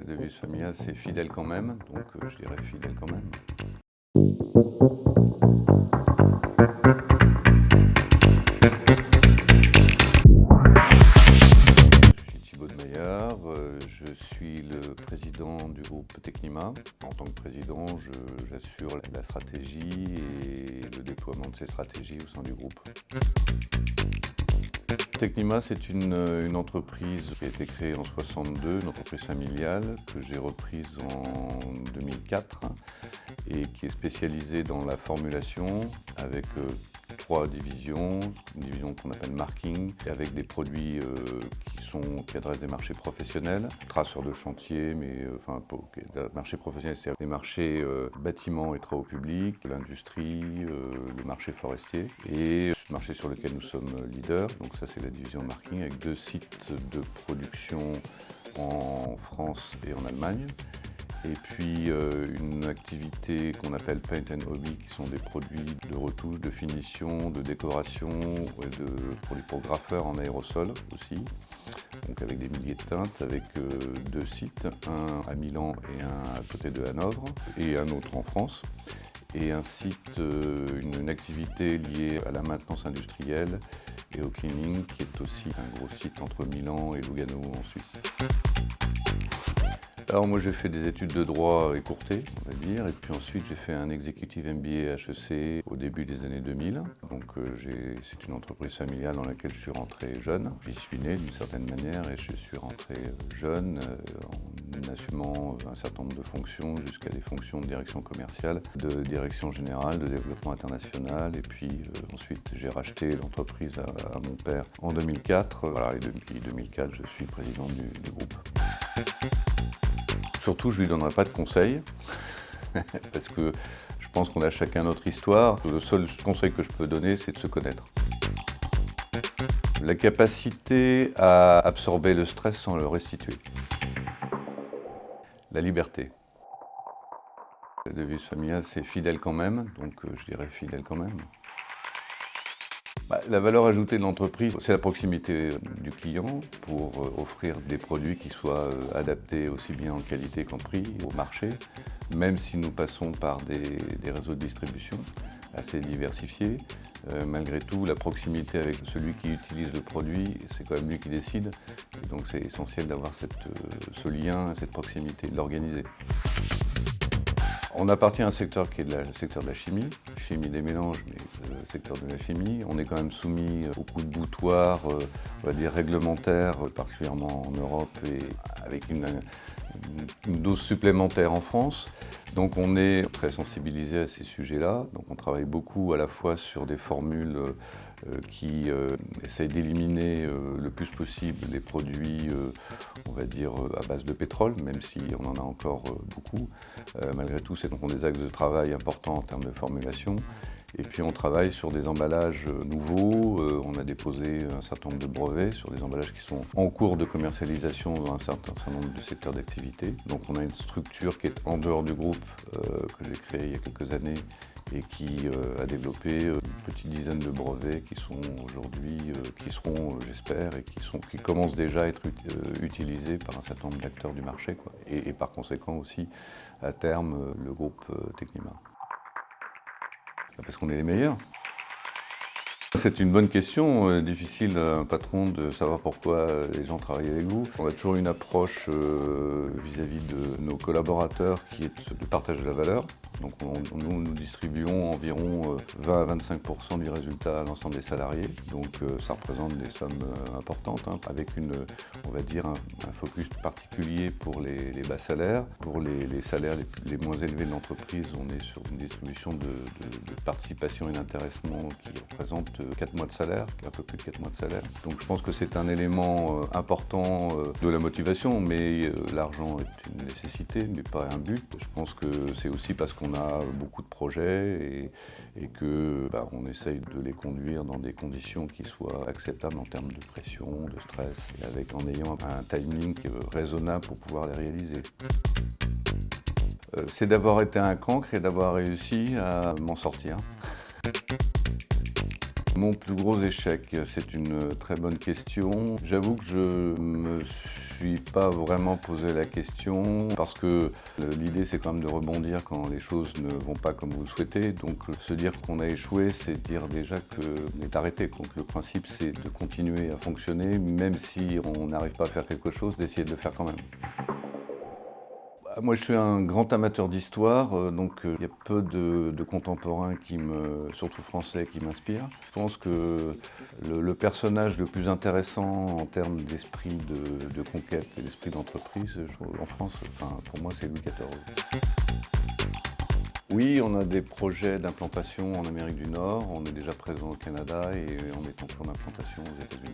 La devise familiale, c'est fidèle quand même, donc je dirais fidèle quand même. Je suis Thibaut de Maillard, je suis le président du groupe Technima. En tant que président, j'assure la stratégie et le déploiement de ces stratégies au sein du groupe. Technima, c'est une entreprise qui a été créée en 1962, une entreprise familiale que j'ai reprise en 2004 et qui est spécialisée dans la formulation avec trois divisions, une division qu'on appelle marking, avec des produits qui adressent des marchés professionnels, traceurs de chantier, mais des marchés professionnels, c'est-à-dire des marchés bâtiments et travaux publics, l'industrie, le marché forestier, et le marché sur lequel nous sommes leaders, donc ça c'est la division marking, avec 2 sites de production en France et en Allemagne. Et puis une activité qu'on appelle Paint and Hobby, qui sont des produits de retouche, de finition, de décoration, et de produits pour graffeurs en aérosol aussi. Donc avec des milliers de teintes, avec 2 sites, un à Milan et un à côté de Hanovre, et un autre en France. Et un site, une activité liée à la maintenance industrielle et au cleaning, qui est aussi un gros site entre Milan et Lugano en Suisse. Alors moi j'ai fait des études de droit écourtées, on va dire, et puis ensuite j'ai fait un Executive MBA HEC au début des années 2000. Donc c'est une entreprise familiale dans laquelle je suis rentré jeune. J'y suis né d'une certaine manière et je suis rentré jeune en assumant un certain nombre de fonctions jusqu'à des fonctions de direction commerciale, de direction générale, de développement international. Et puis ensuite j'ai racheté l'entreprise à mon père en 2004. Voilà, et depuis 2004 je suis président du groupe. Surtout, je ne lui donnerai pas de conseils, parce que je pense qu'on a chacun notre histoire. Le seul conseil que je peux donner, c'est de se connaître. La capacité à absorber le stress sans le restituer. La liberté. La devise familiale, c'est fidèle quand même, donc je dirais fidèle quand même. La valeur ajoutée de l'entreprise, c'est la proximité du client pour offrir des produits qui soient adaptés aussi bien en qualité qu'en prix au marché, même si nous passons par des réseaux de distribution assez diversifiés. Malgré tout, la proximité avec celui qui utilise le produit, c'est quand même lui qui décide. Et donc c'est essentiel d'avoir ce lien, cette proximité, de l'organiser. On appartient à un secteur qui est le secteur de la chimie des mélanges, mais le secteur de la chimie. On est quand même soumis à beaucoup de boutoirs, on va dire réglementaires, particulièrement en Europe, et avec une dose supplémentaire en France. Donc on est très sensibilisé à ces sujets-là. Donc on travaille beaucoup à la fois sur des formules qui essayent d'éliminer le plus possible les produits, on va dire, à base de pétrole, même si on en a encore beaucoup. Malgré tout, c'est donc des axes de travail importants en termes de formulation. Et puis on travaille sur des emballages nouveaux. On a déposé un certain nombre de brevets sur des emballages qui sont en cours de commercialisation dans un certain nombre de secteurs d'activité. Donc on a une structure qui est en dehors du groupe, que j'ai créé il y a quelques années, et qui a développé une petite dizaine de brevets qui sont aujourd'hui, qui seront, j'espère, et qui commencent déjà à être utilisés par un certain nombre d'acteurs du marché, quoi. Et par conséquent aussi, à terme, le groupe Technima. Parce qu'on est les meilleurs. C'est une bonne question, difficile à un patron de savoir pourquoi les gens travaillent avec vous. On a toujours une approche vis-à-vis de nos collaborateurs qui est de partage de la valeur. Donc nous distribuons environ 20 à 25% du résultat à l'ensemble des salariés. Donc ça représente des sommes importantes, hein, avec on va dire un focus particulier pour les bas salaires. Pour les salaires les moins élevés de l'entreprise, on est sur une distribution de participation et d'intéressement qui représente 4 mois de salaire, un peu plus de 4 mois de salaire. Donc je pense que c'est un élément important de la motivation, mais l'argent est une nécessité, mais pas un but. Je pense que c'est aussi parce qu'on a beaucoup de projets et que on essaye de les conduire dans des conditions qui soient acceptables en termes de pression, de stress, et en ayant un timing raisonnable pour pouvoir les réaliser. C'est d'avoir été un cancre et d'avoir réussi à m'en sortir. Mon plus gros échec, c'est une très bonne question. J'avoue que je me suis pas vraiment posé la question parce que l'idée c'est quand même de rebondir quand les choses ne vont pas comme vous le souhaitez. Donc se dire qu'on a échoué, c'est dire déjà qu'on est arrêté. Donc le principe c'est de continuer à fonctionner, même si on n'arrive pas à faire quelque chose, d'essayer de le faire quand même. Moi, je suis un grand amateur d'histoire, donc il y a peu de contemporains surtout français, qui m'inspirent. Je pense que le personnage le plus intéressant en termes d'esprit de conquête et d'esprit d'entreprise en France, enfin, pour moi, c'est Louis XIV. Oui, on a des projets d'implantation en Amérique du Nord, on est déjà présent au Canada et on est en cours d'implantation aux États-Unis.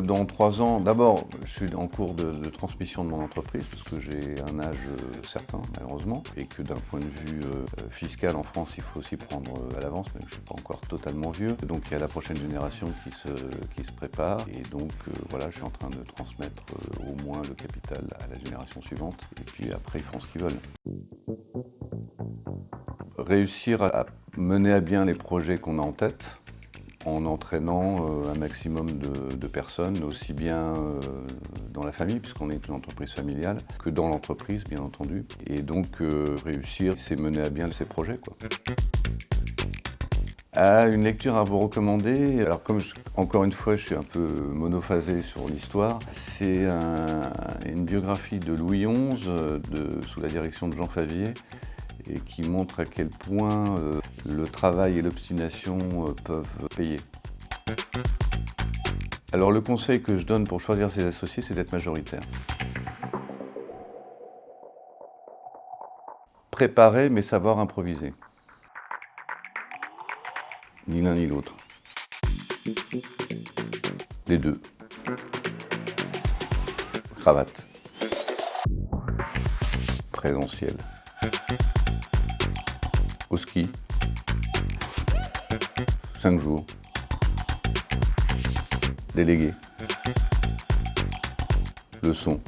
Dans 3 ans, d'abord, je suis en cours de transmission de mon entreprise parce que j'ai un âge certain, malheureusement, et que d'un point de vue fiscal en France, il faut aussi prendre à l'avance, mais je ne suis pas encore totalement vieux. Donc il y a la prochaine génération qui se prépare, et donc voilà, je suis en train de transmettre au moins le capital à la génération suivante, et puis après, ils font ce qu'ils veulent. Réussir à mener à bien les projets qu'on a en tête, en entraînant un maximum de personnes, aussi bien dans la famille, puisqu'on est une entreprise familiale, que dans l'entreprise, bien entendu. Et donc réussir, c'est mener à bien ces projets, quoi. Une lecture à vous recommander, alors comme encore une fois je suis un peu monophasé sur l'histoire, c'est une biographie de Louis XI sous la direction de Jean Favier, et qui montre à quel point le travail et l'obstination peuvent payer. Alors le conseil que je donne pour choisir ses associés, c'est d'être majoritaire. Préparer mais savoir improviser. Ni l'un ni l'autre. Les deux. Cravate. Présentiel. Au ski. 5 jours. Délégué. Le son.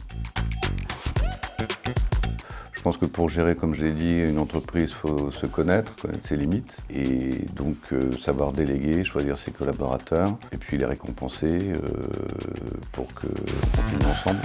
Je pense que pour gérer, comme je l'ai dit, une entreprise, il faut se connaître ses limites, et donc savoir déléguer, choisir ses collaborateurs, et puis les récompenser pour qu'on continue ensemble.